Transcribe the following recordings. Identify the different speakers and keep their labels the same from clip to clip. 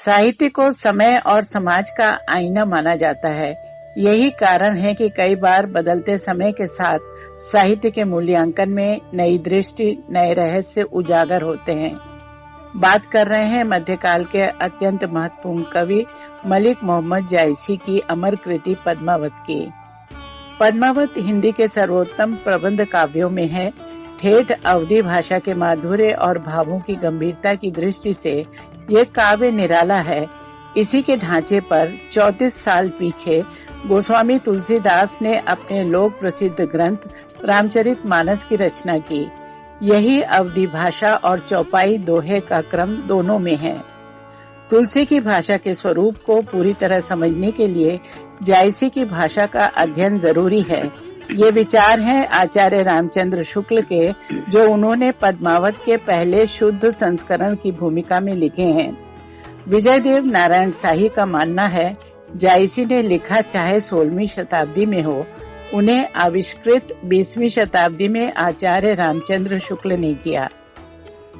Speaker 1: साहित्य को समय और समाज का आईना माना जाता है। यही कारण है कि कई बार बदलते समय के साथ साहित्य के मूल्यांकन में नई दृष्टि, नए रहस्य उजागर होते हैं। बात कर रहे हैं मध्यकाल के अत्यंत महत्वपूर्ण कवि मलिक मोहम्मद जायसी की अमर कृति पद्मावत की। पद्मावत हिंदी के सर्वोत्तम प्रबंध काव्यों में है। ठेठ अवधी भाषा के माधुर्य और भावों की गंभीरता की दृष्टि से ये काव्य निराला है। इसी के ढांचे पर 34 साल पीछे गोस्वामी तुलसीदास ने अपने लोक प्रसिद्ध ग्रंथ रामचरितमानस की रचना की। यही अवधी भाषा और चौपाई दोहे का क्रम दोनों में है। तुलसी की भाषा के स्वरूप को पूरी तरह समझने के लिए जायसी की भाषा का अध्ययन जरूरी है। ये विचार हैं आचार्य रामचंद्र शुक्ल के, जो उन्होंने पद्मावत के पहले शुद्ध संस्करण की भूमिका में लिखे हैं। विजयदेव नारायण शाही का मानना है, जायसी ने लिखा चाहे 16वीं शताब्दी में हो, उन्हें आविष्कृत 20वीं शताब्दी में आचार्य रामचंद्र शुक्ल ने किया।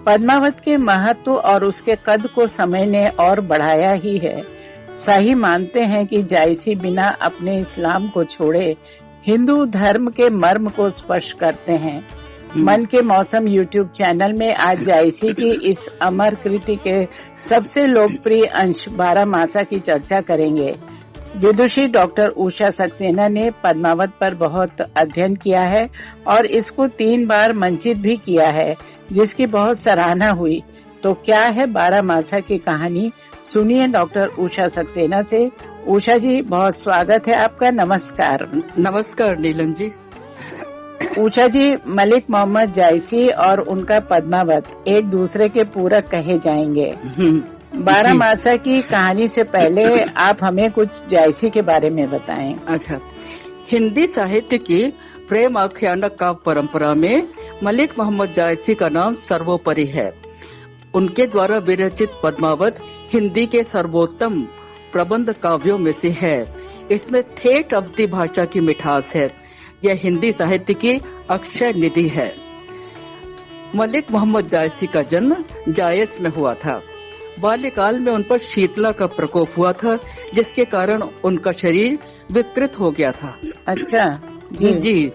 Speaker 1: पद्मावत के महत्व और उसके कद को समय ने और बढ़ाया ही है। शाही मानते हैं कि जायसी बिना अपने इस्लाम को छोड़े हिंदू धर्म के मर्म को स्पर्श करते हैं। मन के मौसम यूट्यूब चैनल में आज जायसी की इस अमर कृति के सबसे लोकप्रिय अंश 12 मासा की चर्चा करेंगे। विदुषी डॉक्टर उषा सक्सेना ने पद्मावत पर बहुत अध्ययन किया है और इसको 3 बार मंचित भी किया है, जिसकी बहुत सराहना हुई। तो क्या है 12 मासा की कहानी, सुनिए डॉक्टर उषा सक्सेना से। उषा जी, बहुत स्वागत है आपका। नमस्कार।
Speaker 2: नमस्कार नीलम जी।
Speaker 1: उषा जी, मलिक मोहम्मद जायसी और उनका पद्मावत एक दूसरे के पूरक कहे जाएंगे। 12 मासा की कहानी से पहले आप हमें कुछ जायसी के बारे में बताएं।
Speaker 2: अच्छा, हिंदी साहित्य की प्रेम आख्यानक काव्य परंपरा में मलिक मोहम्मद जायसी का नाम सर्वोपरि है। उनके द्वारा विरचित पद्मावत हिंदी के सर्वोत्तम प्रबंध काव्यों में से है। इसमें ठेठ अवधी भाषा की मिठास है। यह हिंदी साहित्य की अक्षय निधि है। मलिक मोहम्मद जायसी का जन्म जायस में हुआ था। बाल्यकाल में उन पर शीतला का प्रकोप हुआ था, जिसके कारण उनका शरीर विकृत हो गया था।
Speaker 1: अच्छा
Speaker 2: जी।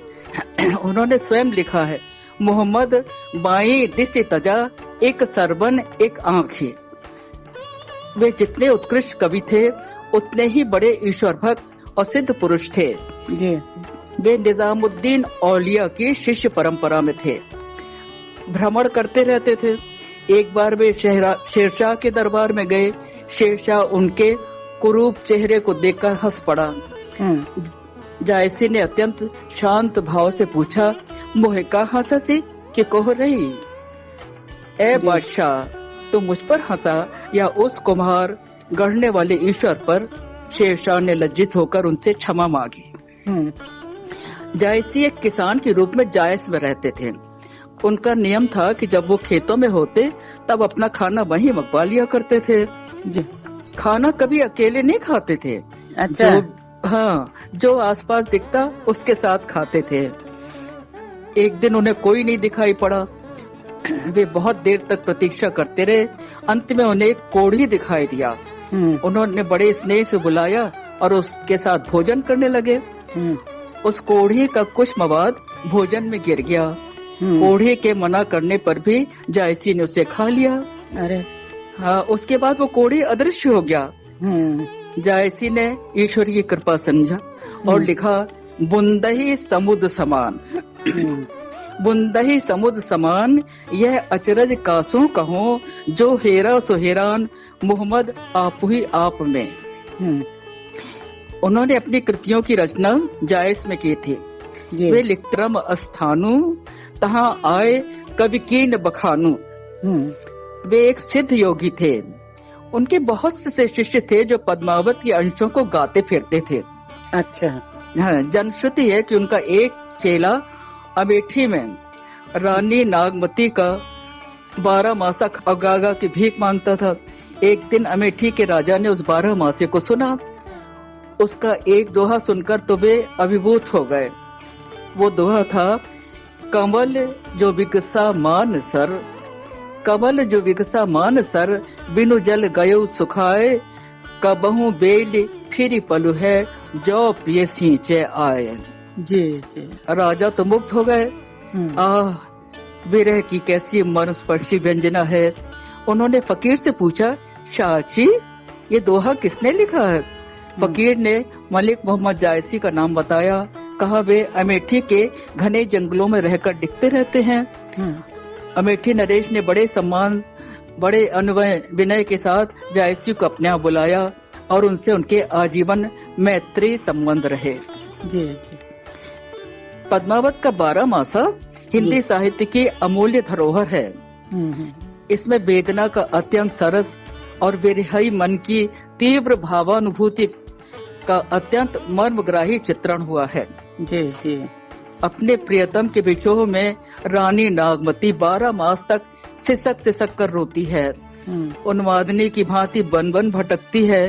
Speaker 2: उन्होंने स्वयं लिखा है, मोहम्मद बाई दिस तजा एक सरबन एक आंखी। वे जितने उत्कृष्ट कवि थे उतने ही बड़े ईश्वर भक्त और सिद्ध पुरुष थे
Speaker 1: जी।
Speaker 2: वे निजामुद्दीन औलिया की शिष्य परंपरा में थे। भ्रमण करते रहते थे। एक बार वे शेरशाह के दरबार में गए। शेरशाह उनके कुरूप चेहरे को देखकर हंस पड़ा। जायसी ने अत्यंत शांत भाव से पूछा, मोहे का हंसी कि कह रही? ए बादशाह, तुम मुझ पर हंसा या उस कुम्हार गढ़ने वाले ईश्वर पर? शेरशाह ने लज्जित होकर उनसे क्षमा मांगी। जायसी एक किसान के रूप में जायस में रहते थे। उनका नियम था कि जब वो खेतों में होते तब अपना खाना वहीं मंगवा लिया करते थे। खाना कभी अकेले नहीं खाते थे।
Speaker 1: अच्छा।
Speaker 2: जो आसपास दिखता उसके साथ खाते थे। एक दिन उन्हें कोई नहीं दिखाई पड़ा। वे बहुत देर तक प्रतीक्षा करते रहे। अंत में उन्हें एक कोढ़ी दिखाई दिया। उन्होंने बड़े स्नेह से बुलाया और उसके साथ भोजन करने लगे। उस कोढ़ी का कुछ मवाद भोजन में गिर गया। कोढ़ी के मना करने पर भी जायसी ने उसे खा लिया।
Speaker 1: अरे
Speaker 2: उसके बाद वो कोढ़ी अदृश्य हो गया। जायसी ने ईश्वर की कृपा समझा और लिखा, बुंदही समुद्र समान। बुंदही समुद्र समान यह अचरज कासों कहो, जो हेरा सो हैरान मोहम्मद आप ही आप में। उन्होंने अपनी कृतियों की रचना जायस में की थी। वे लिखत्रम अस्थानु तहाँ आए कवि कीन बखानु। वे एक सिद्ध योगी थे। उनके बहुत से शिष्य थे जो पद्मावत के अंशों को गाते फिरते थे।
Speaker 1: अच्छा।
Speaker 2: जनश्रुति है कि उनका एक चेला अमेठी में रानी नागमती का 12 मासा अगागा की भीख मांगता था। एक दिन अमेठी के राजा ने उस 12 मासे को सुना। उसका एक दोहा सुनकर तो वे अभिभूत हो गए। वो दोहा था, कमल जो विकसा मान सर, कमल जो विकसा मान सर, बिनु जल गयो सुखाए, कबहू बेल फिर पलु है, जो पिए सींचे आए।
Speaker 1: जी जी।
Speaker 2: राजा तो मुक्त हो गए। आह, विरह की कैसी मर्मस्पर्शी व्यंजना है। उन्होंने फकीर से पूछा, शाहजी ये दोहा किसने लिखा है? फकीर ने मलिक मोहम्मद जायसी का नाम बताया। कहा वे अमेठी के घने जंगलों में रहकर लिखते रहते हैं। अमेठी नरेश ने बड़े सम्मान, बड़े अन्वय विनय के साथ जायसी को अपने यहाँ बुलाया और उनसे उनके आजीवन मैत्री संबंध रहे।
Speaker 1: जी जी।
Speaker 2: पद्मावत का 12 मासा हिंदी साहित्य की अमूल्य धरोहर है। इसमें वेदना का अत्यंत सरस और विरही मन की तीव्र भावानुभूति का अत्यंत मर्मग्राही चित्रण हुआ है।
Speaker 1: जी जी।
Speaker 2: अपने प्रियतम के विछोह में रानी नागमती 12 मास तक सिसक सिसक कर रोती है। उन्मादनी की भांति बन बन भटकती है।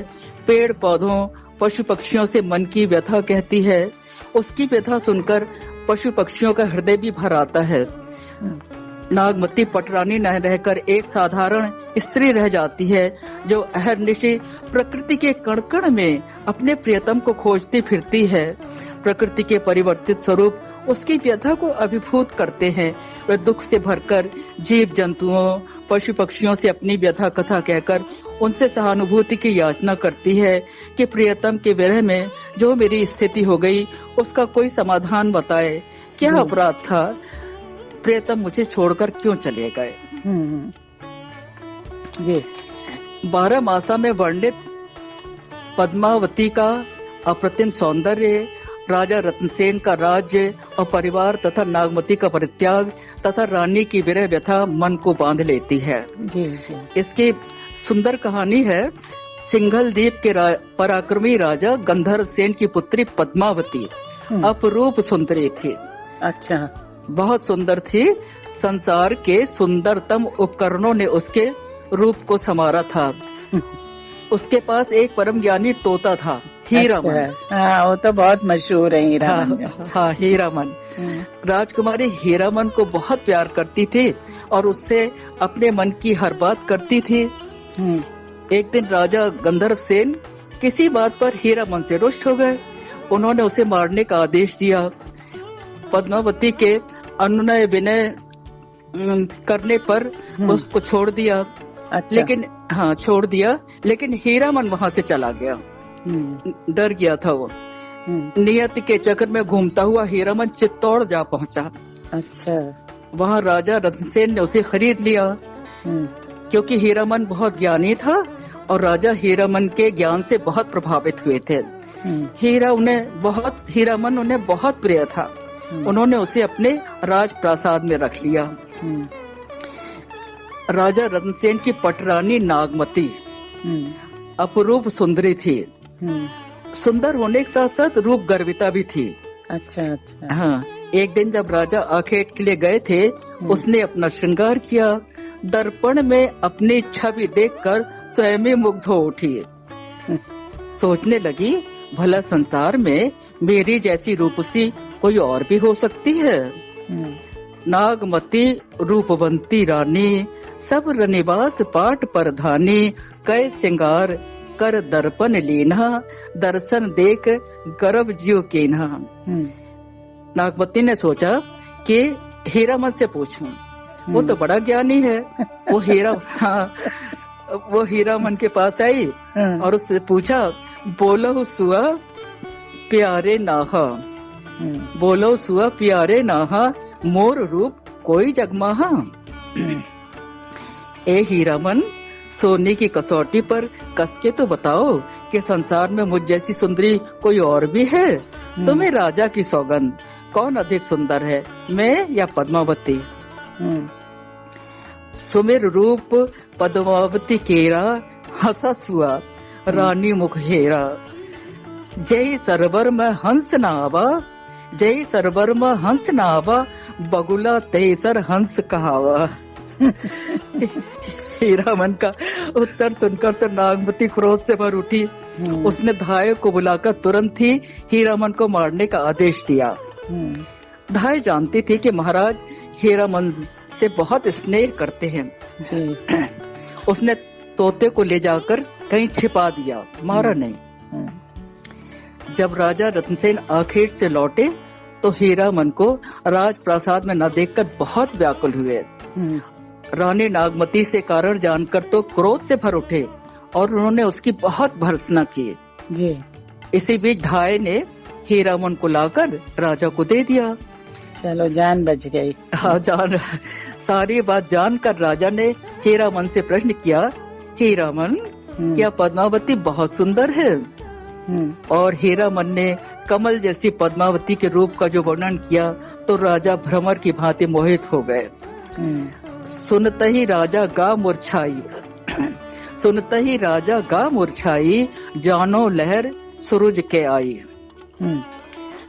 Speaker 2: पेड़ पौधों, पशु पक्षियों से मन की व्यथा कहती है। उसकी व्यथा सुनकर पशु पक्षियों का हृदय भी भर आता है। नागमती पटरानी न रहकर एक साधारण स्त्री रह जाती है, जो अहर्निशि प्रकृति के कण-कण में अपने प्रियतम को खोजती फिरती है। प्रकृति के परिवर्तित स्वरूप उसकी व्यथा को अभिभूत करते हैं। वह दुख से भरकर जीव जंतुओं, पशु पक्षियों से अपनी व्यथा कथा कहकर उनसे सहानुभूति की याचना करती है कि प्रियतम के विरह में जो मेरी स्थिति हो गई, उसका कोई समाधान बताए। क्या अपराध था? प्रियतम मुझे छोड़कर क्यों चले गए?
Speaker 1: जी।
Speaker 2: 12 मासा में वर्णित पद्मावती का अप्रतिम सौंदर्य, राजा रत्नसेन का राज्य और परिवार तथा नागमती का परित्याग तथा रानी की विरह व्यथा मन को बांध लेती है।
Speaker 1: जी जी।
Speaker 2: इसकी सुंदर कहानी है। सिंघल द्वीप के पराक्रमी राजा गंधर्व सेन की पुत्री पद्मावती अपरूप सुंदरी थी।
Speaker 1: अच्छा।
Speaker 2: बहुत सुंदर थी। संसार के सुंदरतम उपकरणों ने उसके रूप को संवारा था। उसके पास एक परम ज्ञानी तोता था, हीरामन।
Speaker 1: अच्छा। हाँ, वो तो बहुत मशहूर है हीरामन।
Speaker 2: हाँ, हीरामन। राजकुमारी हीरामन को बहुत प्यार करती थी और उससे अपने मन की हर बात करती थी। एक दिन राजा गंधर्व सेन किसी बात पर हीरामन से रुष्ट हो गए। उन्होंने उसे मारने का आदेश दिया। पद्मावती के अनुनय विनय करने पर उसको छोड़ दिया।
Speaker 1: अच्छा।
Speaker 2: लेकिन छोड़ दिया, लेकिन हीरामन वहाँ से चला गया। डर गया था वो। नियति के चक्कर में घूमता हुआ हीरामन चित्तौड़ जा पहुँचा।
Speaker 1: अच्छा।
Speaker 2: वहाँ राजा रत्नसेन ने उसे खरीद लिया, क्योंकि हीरामन बहुत ज्ञानी था और राजा हीरामन के ज्ञान से बहुत प्रभावित हुए थे। हीरामन उन्हें बहुत प्रिय था। उन्होंने उसे अपने राजप्रासाद में रख लिया। राजा रत्नसेन की पटरानी नागमती अपरूप सुंदरी थी। सुंदर होने के साथ साथ रूप गर्विता भी थी।
Speaker 1: अच्छा अच्छा।
Speaker 2: हाँ, एक दिन जब राजा आखेट के लिए गए थे, उसने अपना श्रृंगार किया। दर्पण में अपनी छवि देखकर स्वयं ही मुग्ध हो उठी। सोचने लगी, भला संसार में मेरी जैसी रूपसी कोई और भी हो सकती है। नागमती रूपवंती रानी, सब रनिवास पाट परधानी, कै सिंगार कर दर्पण लीना, दर्शन देख गर्व जियो कीन्हा। नागमती ने सोचा कि हीरामन से पूछूं, वो तो बड़ा ज्ञानी है। वो हीरामन के पास आई और उससे पूछा, बोलो सुआ प्यारे नाहा, बोलो सुआ प्यारे नाहा, मोर रूप कोई जगमाहा। ए हीरामन, सोने की कसौटी पर कस के तो बताओ कि संसार में मुझ जैसी सुंदरी कोई और भी है? तुम्हें राजा की सौगंध, कौन अधिक सुंदर है, मैं या पद्मावती? सुमिर रूप पद्मावती केरा, हंसा सुआ रानी मुख हेरा। जय सरवर में हंस नावा, जय सरवर में हंस नावा, बगुला तेसर हंस कहावा। हीरामन का उत्तर सुनकर तो नागमती क्रोध से भर उठी। उसने धाय को बुलाकर तुरंत ही हीरामन को मारने का आदेश दिया। धाय जानती थी कि महाराज हीरामन से बहुत स्नेह करते हैं
Speaker 1: जी।
Speaker 2: उसने तोते को ले जाकर कहीं छिपा दिया, मारा नहीं। जब राजा रतनसेन आखिर से लौटे तो हीरामन को राजप्रासाद में न देखकर बहुत व्याकुल हुए। रानी नागमती से कारण जानकर तो क्रोध से भर उठे और उन्होंने उसकी बहुत भर्त्सना की
Speaker 1: जी।
Speaker 2: इसी बीच ढाई ने हीरामन को लाकर राजा को दे दिया।
Speaker 1: चलो जान बच गई।
Speaker 2: हाँ, जान सारी बात जानकर राजा ने हीरामन से प्रश्न किया, हीरामन क्या पद्मावती बहुत सुंदर है? और हीरामन ने कमल जैसी पद्मावती के रूप का जो वर्णन किया तो राजा भ्रमर की भांति मोहित हो गए। सुनते ही राजा गा मूर्छाई, सुनते ही राजा गा मूर्छाई, जानो लहर सूरज के आई।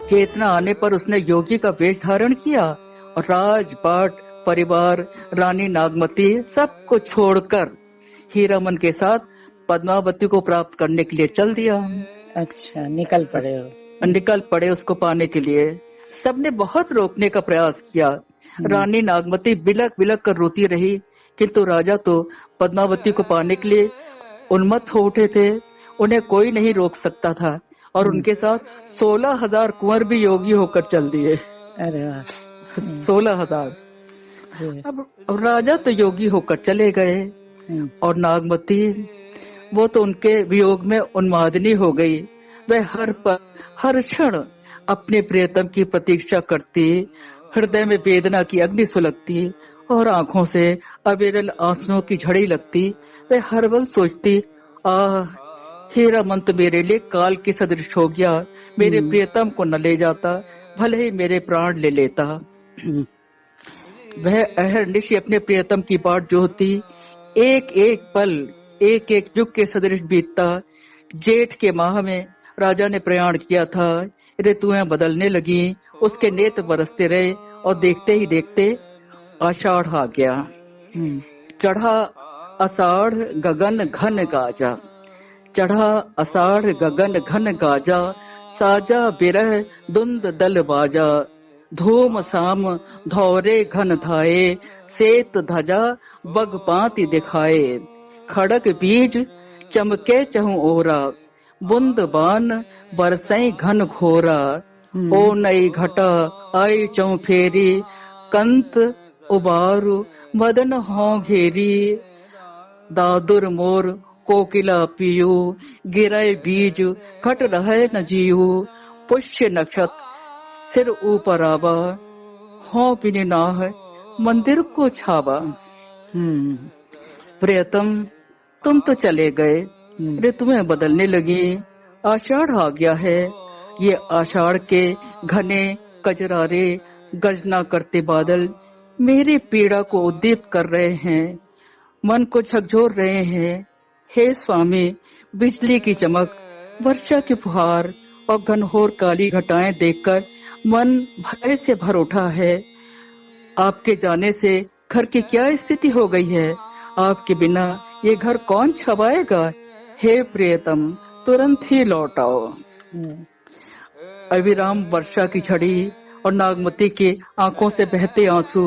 Speaker 2: चेतना आने पर उसने योगी का वेश धारण किया और राजपाट, परिवार, रानी नागमती सबको छोड़कर हीरामन के साथ पद्मावती को प्राप्त करने के लिए चल दिया।
Speaker 1: अच्छा, निकल पड़े
Speaker 2: उसको पाने के लिए। सबने बहुत रोकने का प्रयास किया। रानी नागमती बिलक बिलक कर रोती रही, किंतु राजा तो पद्मावती को पाने के लिए उन्मत्त हो उठे थे। उन्हें कोई नहीं रोक सकता था और उनके साथ 16,000 कुंवर भी योगी होकर चल दिए।
Speaker 1: अरे वाह,
Speaker 2: 16,000। अब राजा तो योगी होकर चले गए और नागमती वो तो उनके वियोग में उन्मादिनी हो गई। वह हर क्षण अपने प्रियतम की प्रतीक्षा करती, हृदय में वेदना की अग्नि सुलगती और आंखों से अविरल आंसुओं की झड़ी लगती। वह हर पल सोचती, हीरामन तो मेरे लिए काल के सदृश हो गया, मेरे प्रियतम को न ले जाता, भले ही मेरे प्राण ले लेता। वह अहर्निश अपने प्रियतम की बाट जोहती, एक एक पल एक एक युग के सदृश बीतता। जेठ के माह में राजा ने प्रयाण किया था, ऋतुएं बदलने लगी, उसके नेत्र बरसते रहे और देखते ही देखते आषाढ़ आ गया। चढ़ा आषाढ़ गगन घन गाजा, चढ़ा आषाढ़ गगन घन गाजा, साजा बिरह धुंध दल बाजा, धूम साम धौरे घन धाये, सेत धजा बग पाती दिखाए, खड़क बीज चमके चहु ओरा, बुंद बान बरसई घन घोरा, ओ नई घटा आई चौ फेरी, कंत उबारू मदन हो घेरी, दादुर मोर कोकिला पियू, गिरय बीज घट रहे न जीऊ, पुष्य नक्षत्र सिर ऊपर आवा, हो बिने नाह मंदिर को छावा। प्रियतम तुम तो चले गए, ऋतुएं बदलने लगी, आषाढ़ आ गया है। ये आषाढ़ के घने कजरारे गर्जना करते बादल मेरी पीड़ा को उद्दीप्त कर रहे हैं, मन को झकझोर रहे हैं। हे स्वामी, बिजली की चमक, वर्षा की फुहार और घनघोर काली घटाएं देखकर मन भय से भर उठा है। आपके जाने से घर की क्या स्थिति हो गई है? आपके बिना ये घर कौन छवाएगा? हे प्रियतम, तुरंत ही लौट आओ। अविराम वर्षा की झड़ी और नागमती की आंखों से बहते आंसू,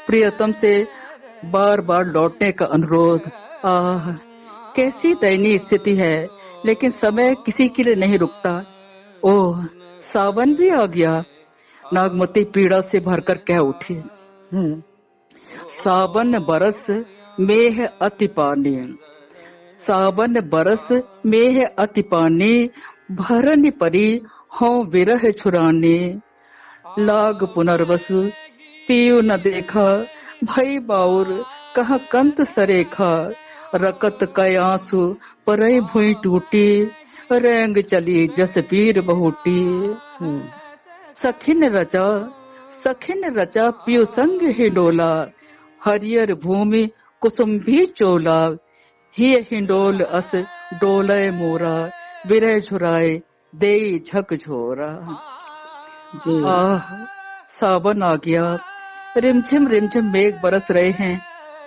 Speaker 2: प्रियतम से बार बार लौटने का अनुरोध। कैसी दयनीय स्थिति है, लेकिन समय किसी के लिए नहीं रुकता। ओह, सावन भी आ गया। नागमती पीड़ा से भरकर कह उठी, सावन बरस मेह अति पानी, सावन बरस मेह अति पानी, भरन परी हो विरह छुरानी, लाग पुनर्वसु पियु न देखा, भई बाउर कहाँ कंत सरेखा, रकत कय आंसू परई भुई टूटी, रेंग चली जस वीर बहुटी। सखिन रचा पियु संग हिंडोला, हरियर भूमि कुसुम भी चोला, ही हिंडोल अस डोलय मोरा, विरह झुराए दे झकझोरा। सावन आ गया, रिमझिम रिमझिम मेघ बरस रहे हैं,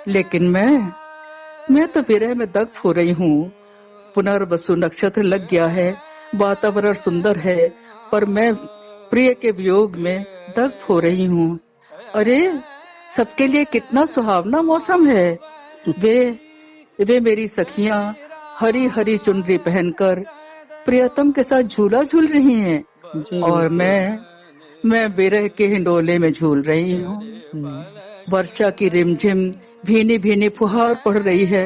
Speaker 2: लेकिन मैं तो विरह में दग्ध हो रही हूँ। पुनर्वसु नक्षत्र लग गया है, वातावरण सुंदर है, पर मैं प्रिय के वियोग में दग्ध हो रही हूँ। अरे सबके लिए कितना सुहावना मौसम है। वे मेरी सखियां हरी हरी चुनरी पहनकर प्रियतम के साथ झूला झूल रही हैं और मैं विरह के हिंडोले में झूल रही हूँ। वर्षा की रिमझिम भीनी भीनी फुहार पड़ रही है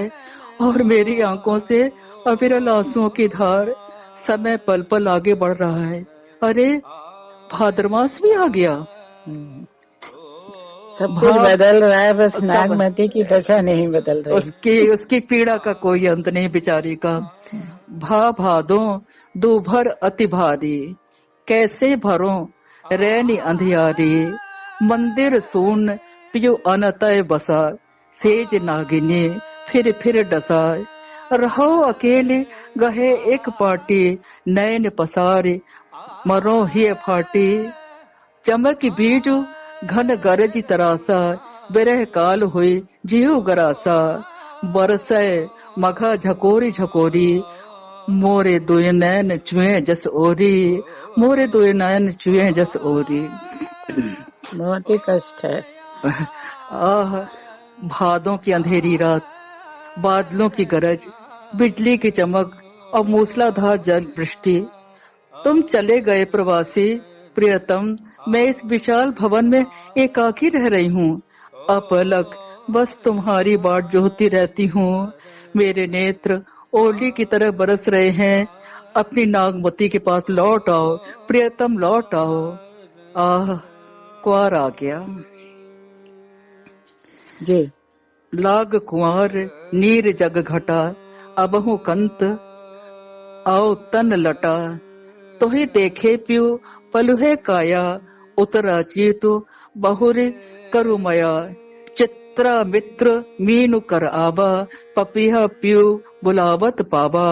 Speaker 2: और मेरी आंखों से अविरल आंसुओं की धार। समय पल पल आगे बढ़ रहा है। अरे भाद्रमास भी आ गया।
Speaker 1: सब कुछ बदल रहा है, बस नागमती की दशा नहीं बदल रही।
Speaker 2: उसकी पीड़ा का कोई अंत नहीं बेचारी का। भादो दोभर अति भारी, कैसे भरो रैनी अंधियारी। मंदिर सून पियो अनतय बसा, सेज नागिनी फिर डसा। रहो अकेले गहे एक पाटी, नैन पसारे मरो ही फाटी। चमक बीज घन गरज तरासा, बिरह काल हुई जीव गरासा। बरसय मघा झकोरी झकोरी, मोरे दुय नैन चुए जस ओरी। मोरे दुय नैन चुए जस ओरी।
Speaker 1: बहुत ही कष्ट है।
Speaker 2: भादों की अंधेरी रात, बादलों की गरज, बिजली की चमक और मूसलाधार जल वृष्टि। तुम चले गए प्रवासी प्रियतम, मैं इस विशाल भवन में एकाकी रह रही हूँ। अपलक बस तुम्हारी बाट जोहती रहती हूँ। मेरे नेत्र ओली की तरह बरस रहे हैं। अपनी नागमती के पास लौट आओ प्रियतम, लौट आओ। कुंवर आ गया
Speaker 1: जी।
Speaker 2: लाग कुंवर नीर जग घटा, अबहु कंत आओ तन लटा। तोहि देखे प्यू पलुहे काया, उतरा चीतु बहुरी करुमया। चित्रा मित्र मीनु कर आबा, पपिहा प्यू बुलावत पाबा।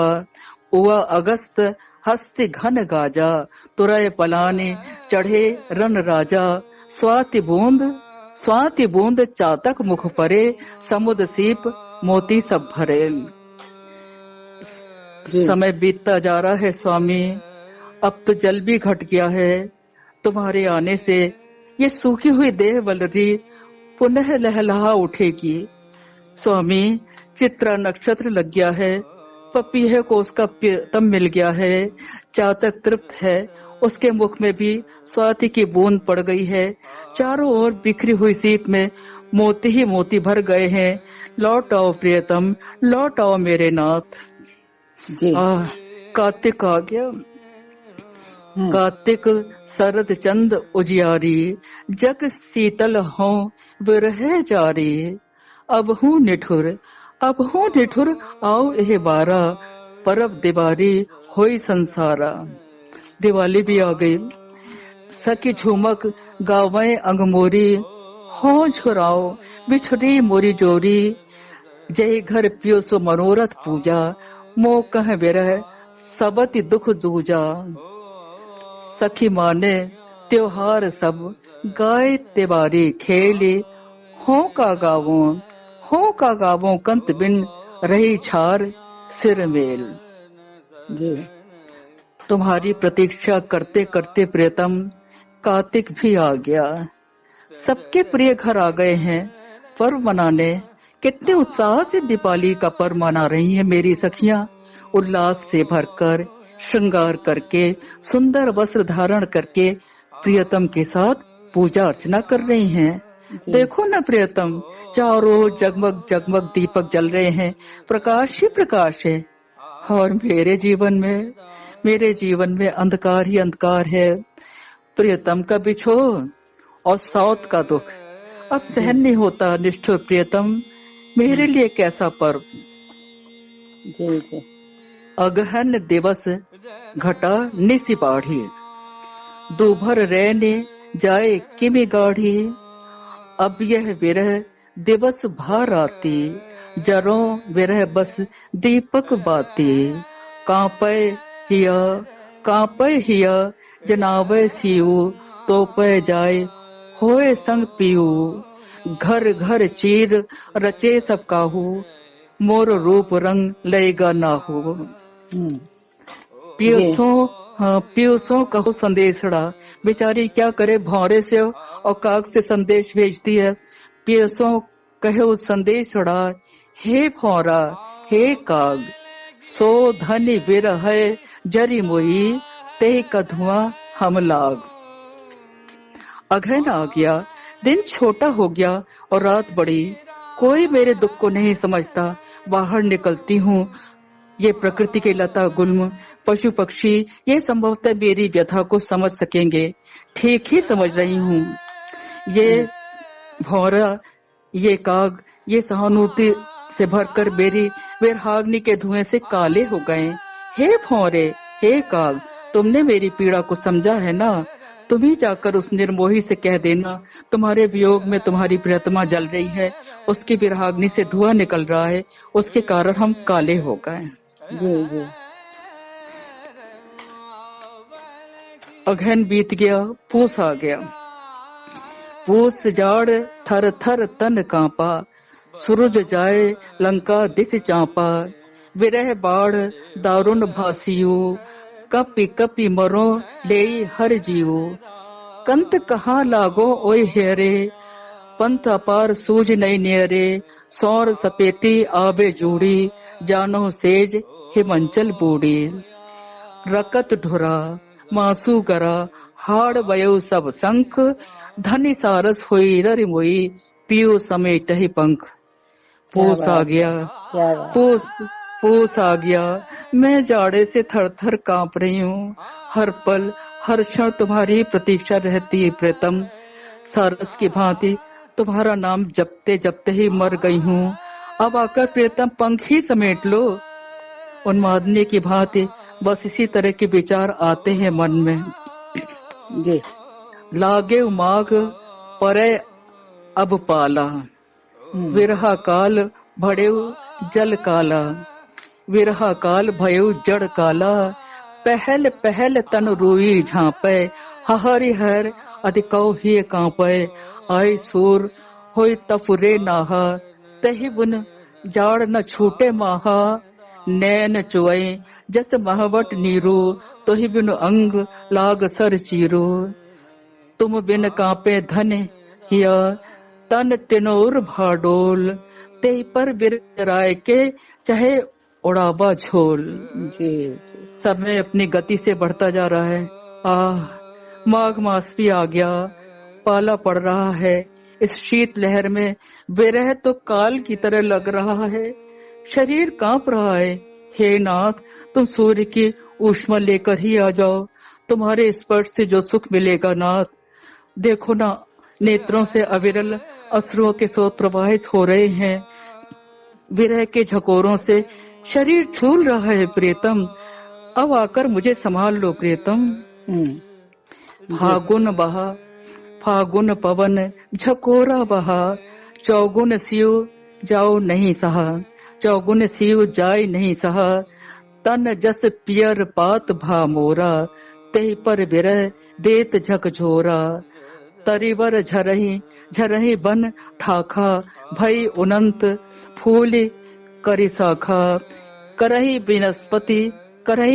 Speaker 2: उआ अगस्त हस्ति घन गाजा, तुरय पलाने चढ़े रन राजा। स्वाति बूंद चातक मुख परे, समुद्र सीप मोती सब भरे। समय बीतता जा रहा है स्वामी, अब तो जल भी घट गया है। तुम्हारे आने से ये सूखी हुई देह वल्लरी पुनः लहलहा उठेगी। स्वामी चित्रा नक्षत्र लग गया है, पपीहे को उसका प्रियतम मिल गया है। चातक तृप्त है, उसके मुख में भी स्वाति की बूंद पड़ गई है। चारों ओर बिखरी हुई सीप में मोती ही मोती भर गए हैं। लौट आओ प्रियतम, लौट आओ मेरे नाथ। कार्तिक आ गया। कार्तिक शरद चंद उजियारी, जग शीतल हो विरह जारी। अब हूँ निठुर आओ एह बारा, परब दिवारी होई संसारा। दिवाली भी आ गई। सखी झुमक गावे अंगमोरी, हो झुराओ बिछड़ी मोरी जोरी। जय घर पियो सो मनोरथ पूजा, मोह कह विरह सबति दुख दूजा। सखी माने त्योहार सब, गाय तिवारी खेली। हो का गावों कंत बिन, रही छार सिर मेल।
Speaker 1: जी।
Speaker 2: तुम्हारी प्रतीक्षा करते करते प्रियतम कार्तिक भी आ गया। सबके प्रिय घर आ गए हैं पर्व मनाने। कितने उत्साह से दीपावली का पर्व मना रही हैं मेरी सखियां। उल्लास से भरकर श्रृंगार करके, सुंदर वस्त्र धारण करके प्रियतम के साथ पूजा अर्चना कर रही हैं। देखो न प्रियतम, चारों जगमग जगमग दीपक जल रहे हैं, प्रकाश ही प्रकाश है। और मेरे जीवन में अंधकार ही अंधकार है। प्रियतम का बिछोह और सौत का दुख अब सहन नहीं होता। निष्ठुर प्रियतम, मेरे लिए कैसा पर्व।
Speaker 1: जी।
Speaker 2: अगहन दिवस घटा निसि बाढ़ी, दोभर रैने जाए किमि गाढ़ी। अब यह विरह दिवस भार आती, जरो विरह बस दीपक बाती। कांपे हिया जनावे सियु, तोपे जाए होए संग पियू। घर घर चीर रचे सब काहू, मोर रूप रंग लयगा नाहू। पियूसों कहो संदेशड़ा। बेचारी क्या करे, भौरे से और काग से संदेश भेजती है। पियसों कहो संदेशड़ा, हे भौरा हे काग, सो धनी विरह जरी मोई, ते का धुआं हम लाग। अगहन आ गया, दिन छोटा हो गया और रात बड़ी, कोई मेरे दुख को नहीं समझता। बाहर निकलती हूँ, ये प्रकृति के लता गुल्म पशु पक्षी ये संभवतः मेरी व्यथा को समझ सकेंगे। ठीक ही समझ रही हूँ। ये भौरा, ये काग, ये सहानुभूति से भरकर मेरी वैराग्नि के धुएं से काले हो गए। हे भौरे हे काग, तुमने मेरी पीड़ा को समझा है ना? तुम ही जाकर उस निर्मोही से कह देना, तुम्हारे वियोग में तुम्हारी प्रियतमा जल रही है, उसकी विराग्नि से धुआं निकल रहा है, उसके कारण हम काले हो गए।
Speaker 1: जी जी।
Speaker 2: अगहन बीत गया, पूस आ गया। पूस जाड़ थर थर तन कांपा, सूरज जाए लंका दिस चांपा। विरह बाढ़ दारुण भासियो, कपि कपि मरो लेई हर जियो। कंत कहाँ लागो ओय हेरे, पंथ अपार सूझ नहीं नेरे। सौर सपेती आबे जूड़ी, जानो सेज हिमंचल बूढ़ी। रकत ढुरा मासू गरा, हाड़ वयो सब संख। धनी सारस होई ररि मोई, पियो समेट ही पंख। पूस आ गया, पूस आ गया, मैं जाड़े से थर थर कांप रही हूँ। हर पल हर क्षण तुम्हारी प्रतीक्षा रहती है प्रीतम। सारस की भांति तुम्हारा नाम जपते जपते ही मर गई हूँ। अब आकर प्रीतम पंख ही समेट लो। उन्मादनी की भांति बस इसी तरह के विचार आते हैं मन में।
Speaker 1: जी।
Speaker 2: लागे माघ परे अब पाला, विरहा काल भड़ेउ जल काला। विरहा काल भयउ जड़ काला, पहल पहल तन रोई झांपे। हरि हर अधिकौ ही कांपे, आय सूर होय तफुरे नाहा। तहि बुन जाड़ न छूटे माहा, नैन चुए जस महवट नीरो। तोहि बिन अंग लाग सर चीरो, तुम बिन कांपे धन हिया। तन तिनोर भाडोल, ते पर बिराय के चाहे उड़ाबा झोल।
Speaker 1: जी जी।
Speaker 2: समय अपनी गति से बढ़ता जा रहा है। माघ मास भी आ गया, पाला पड़ रहा है। इस शीत लहर में विरह तो काल की तरह लग रहा है, शरीर कांप रहा है। हे नाथ, तुम सूर्य की ऊष्मा लेकर ही आ जाओ, तुम्हारे स्पर्श से जो सुख मिलेगा नाथ। देखो ना, नेत्रों से अविरल अश्रुओं के स्रोत प्रवाहित हो रहे हैं। विरह के झकोरों से शरीर झूल रहा है प्रीतम। अब आकर मुझे संभाल लो प्रीतम। फागुन बहा, फागुन पवन झकोरा बहा। चौगुन सियो जाओ नहीं सहा, चौगुन सियो जाय नहीं सहा। तन जस पियर पात भा मोरा, ते पर विरह देत झकझोरा। तरिवर झरही झरही बन ठाखा, भई उनंत फूल करि शाखा। करही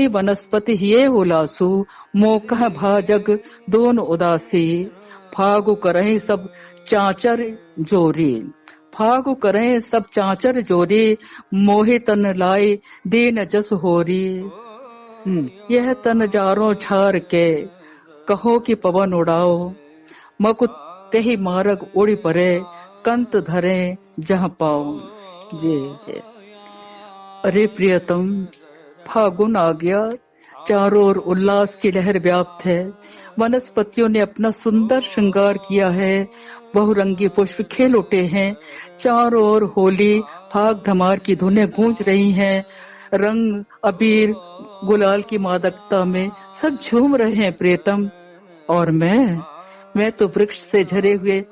Speaker 2: वनस्पति हिये हुलासु, मोकह भाजग दोन उदासी। फागु करही सब चाचर जोरी, फागु करहे सब चाचर जोरी। मोहि तन लाई दीन जस होरी। यह तन जारों छार के, कहो कि पवन उड़ाओ। मकुत तेहि मार्ग उड़ी परे, कंत धरे जहाँ पाओ।
Speaker 1: जी जी।
Speaker 2: अरे प्रियतम, फागुन आ गया, चारों ओर उल्लास की लहर व्याप्त है। वनस्पतियों ने अपना सुंदर श्रृंगार किया है, बहुरंगी पुष्प खिल उठे हैं। चारों ओर होली फाग धमार की धुनें गूंज रही हैं। रंग अबीर गुलाल की मादकता में सब झूम रहे हैं प्रियतम। और मैं तो वृक्ष से झरे हुए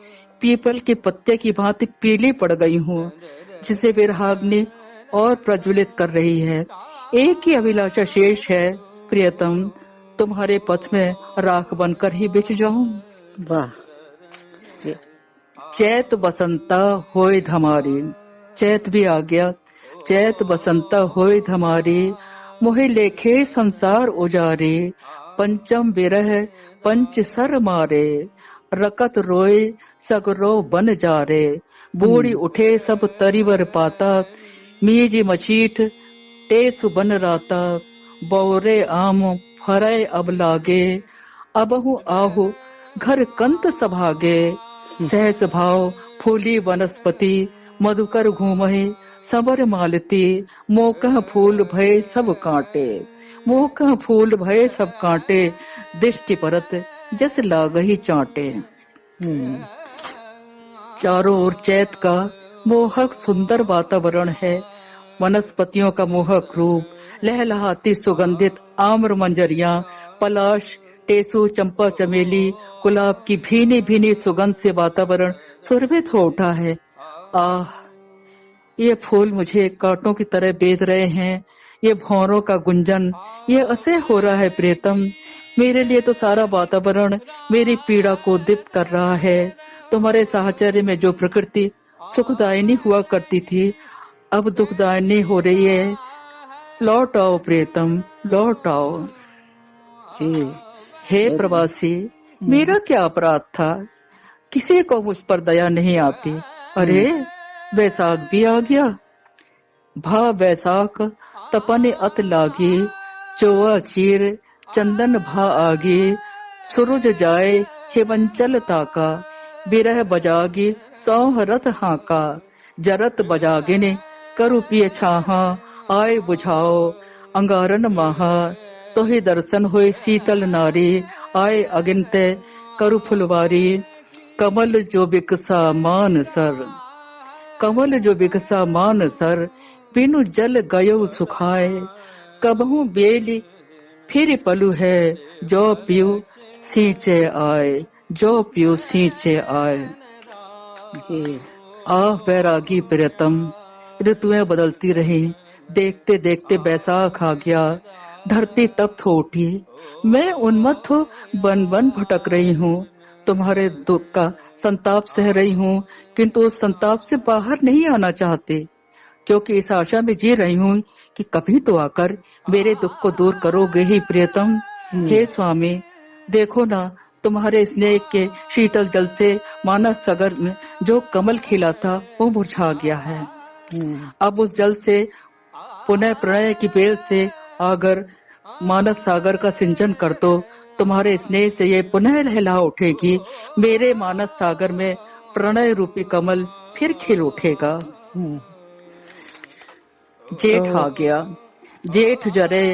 Speaker 2: पीपल के पत्ते की भांति पीली पड़ गई हूँ, जिसे विरहाग्नि और प्रज्वलित कर रही है। एक ही अभिलाषा शेष है प्रियतम, तुम्हारे पथ में राख बनकर ही बिछ जाऊं।
Speaker 1: वाह।
Speaker 2: चैत बसंता होय धमारी, चैत भी आ गया। चैत बसंता होय धमारी, मोहि लेखे संसार उजारे। पंचम विरह पंच सर मारे, रकत रोए सगरो बन जा रे, बूढ़ी उठे सब तरीवर पाता, मीज मचीठ टेसु बन राता, बौरे आम फरे अब लागे, अबहु आहु घर कंत सभागे, सहस भाव फूली वनस्पति, मधुकर घूमहे सबर मालती, मोकह फूल भय सब कांटे, मोकह फूल भय सब कांटे, दृष्टि परत जस लागही चांटे। चारों ओर चैत का मोहक सुंदर वातावरण है, वनस्पतियों का मोहक रूप, लहलहाती सुगंधित आम्र मंजरियां, पलाश टेसु चंपा चमेली गुलाब की भीनी भीनी सुगंध से वातावरण सुरभित हो उठा है। आह, ये फूल मुझे कांटों की तरह बेध रहे हैं, ये भौरों का गुंजन, ये असह्य हो रहा है प्रियतम। मेरे लिए तो सारा वातावरण मेरी पीड़ा को दीप्त कर रहा है। तुम्हारे साहचर्य में जो प्रकृति सुखदायिनी हुआ करती थी, अब दुखदायिनी हो रही है। लौट आओ प्रियतम, लौट आओ।
Speaker 1: जी
Speaker 2: हे प्रवासी, मेरा क्या अपराध था? किसी को मुझ पर दया नहीं आती। अरे वैसाख भी आ गया। भा वैसाख तपन अत लागी, चोआ चीर चंदन भा आगी, सूरज जाए हिमंचल ताका, बिरह बजागी सौह रथ हाका, जरत बजागिने करु पिय छाहा, आय बुझाओ अंगारन माहा, तो ही दर्शन होए शीतल नारी, आए अगिनते करु फुलवारी, कमल जो बिकसा मान सर, कमल जो बिकसा मान सर, बिनु जल गयो सुखाए, कबहू बेली फिर पलु है, जो पियू सींचे आए, जो पियू सींचे आए।
Speaker 1: जी
Speaker 2: आह बैरागी प्रियतम, ऋतुएं बदलती रही, देखते देखते बैसाख आ गया, धरती तप्त हो उठी। मैं उन्मत्त हो बन बन भटक रही हूँ, तुम्हारे दुख का संताप सह रही हूँ, किंतु उस संताप से बाहर नहीं आना चाहती, क्योंकि इस आशा में जी रही हूँ कि कभी तो आकर मेरे दुख को दूर करोगे ही प्रियतम। हे स्वामी, देखो ना, तुम्हारे स्नेह के शीतल जल से मानस सागर में जो कमल खिला था वो मुरझा गया है। अब उस जल से पुनः प्रणय की बेल से अगर मानस सागर का सिंचन कर दो, तुम्हारे स्नेह से ये पुनः लहला उठेगी। मेरे मानस सागर में प्रणय रूपी कमल फिर खिल उठेगा। जेठ आ गया, जेठ जरे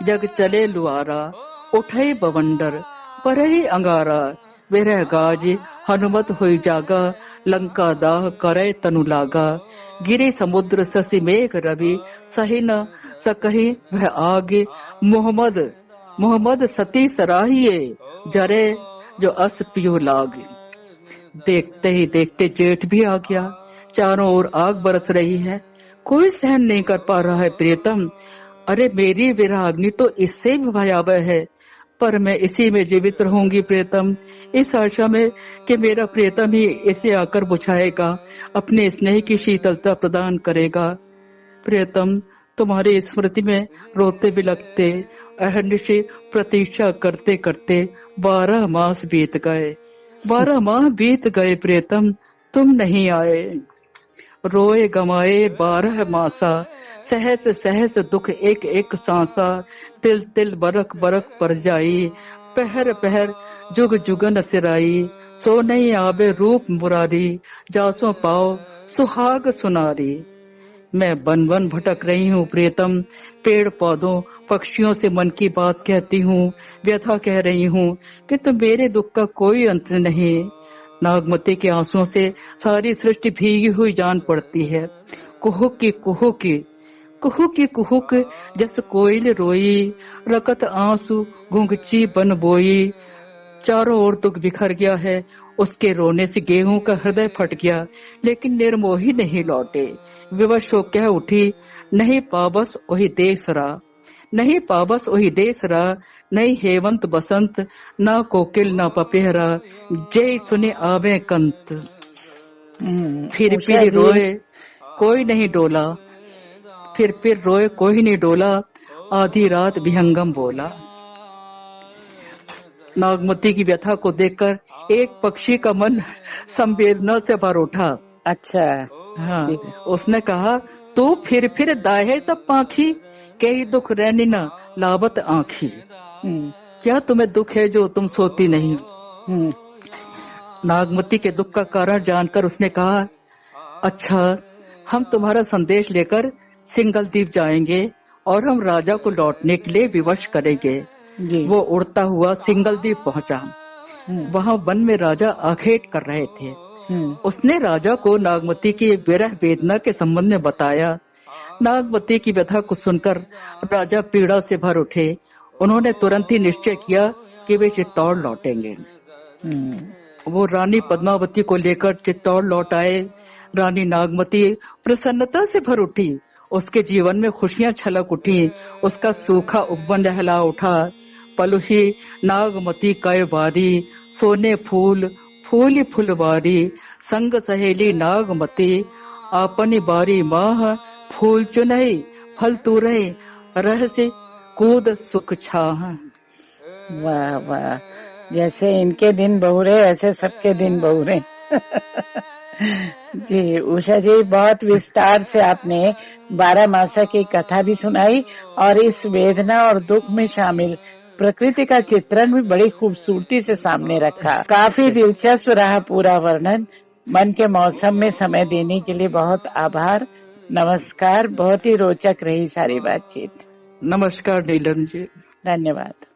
Speaker 2: जग चले लुआरा, उठे बवंडर परही अंगारा, विरह गाज हनुमत हुई जागा, लंका दाह करे तनु लागा, गिरे समुद्र शशि मेघ रवि, सही न सकही वह आग, मोहम्मद मोहम्मद सती सराहिए, जरे जो अस पियो लाग। देखते ही देखते जेठ भी आ गया, चारों ओर आग बरस रही है, कोई सहन नहीं कर पा रहा है प्रियतम। अरे मेरी विरह अग्नि तो इससे भी भयावह है, पर मैं इसी में जीवित रहूंगी प्रियतम, इस आशा में कि मेरा प्रियतम ही इसे आकर बुझाएगा, अपने स्नेह की शीतलता प्रदान करेगा। प्रियतम, तुम्हारी स्मृति में रोते बिलखते अहर्निशि प्रतीक्षा करते करते 12 मास बीत गए, 12 माह बीत गए प्रियतम, तुम नहीं आए। रोए गमाए 12 मासा, सहस सहस दुख एक एक सांसा, तिल तिल बरक बरक पर जाई, पहर पहर जुग जुगन सिराई, सो नहीं आवे रूप मुरारी, जासो पाओ सुहाग सुनारी। मैं वन वन भटक रही हूँ प्रियतम, पेड़ पौधों पक्षियों से मन की बात कहती हूँ, व्यथा कह रही हूँ, किंतु मेरे दुख का कोई अंत नहीं। नागमती के आंसुओं से सारी सृष्टि भीगी हुई जान पड़ती है। कुहुक की कुहुक की कुहुक की कुहुक जस कोयल रोई, रकत आंसू घुंघची बन बोई। चारों ओर दुख बिखर गया है, उसके रोने से गेहूं का हृदय फट गया, लेकिन निर्मोही नहीं लौटे। विवश हो कह उठी, नहीं पाबस ओही देसरा, नहीं पाबस ओही देसरा, नहीं हेवंत बसंत, ना कोकिल ना पपेहरा, जय सुने आवे कंत। फिर रोए कोई नहीं डोला, फिर रोए कोई नहीं डोला, आधी रात विहंगम बोला। नागमती की व्यथा को देखकर एक पक्षी का मन संवेदना से भर उठा।
Speaker 1: अच्छा।
Speaker 2: हाँ, उसने कहा, तू फिर दाहे सब पाखी, कई दुख रहनी न लावत आँखी। क्या तुम्हें दुख है जो तुम सोती नहीं? नागमती के दुख का कारण जानकर उसने कहा, अच्छा, हम तुम्हारा संदेश लेकर सिंगल द्वीप जाएंगे और हम राजा को लौटने के लिए विवश करेंगे। वो उड़ता हुआ सिंगल द्वीप पहुंचा। वहाँ वन में राजा आखेट कर रहे थे। उसने राजा को नागमती की विरह वेदना के संबंध में बताया। नागमती की व्यथा को सुनकर राजा पीड़ा से भर उठे। उन्होंने तुरंत ही निश्चय किया कि वे चित्तौड़ लौटेंगे। वो रानी पद्मावती को लेकर चित्तौड़ लौट आए। रानी नागमती प्रसन्नता से भर उठी। उसके जीवन में खुशियां छलक उठी। उसका सूखा उपवन लहला उठा। पलुही नागमती कै वारी, सोने फूल फूली फुलवारी, संग सहेली नागमती, आपनी बारी माह, फूल चुनई फल तुरई, रहस्य कूद सुख छाह।
Speaker 1: वाह वाह, जैसे इनके दिन बहुरे ऐसे सबके दिन बहुरे। जी उषा जी, बहुत विस्तार से आपने 12 मासा की कथा भी सुनाई और इस वेदना और दुख में शामिल प्रकृति का चित्रण भी बड़ी खूबसूरती से सामने रखा। काफी दिलचस्प रहा पूरा वर्णन। मन के मौसम में समय देने के लिए बहुत आभार। नमस्कार। बहुत ही रोचक रही सारी बातचीत।
Speaker 2: नमस्कार नीलम जी।
Speaker 1: धन्यवाद।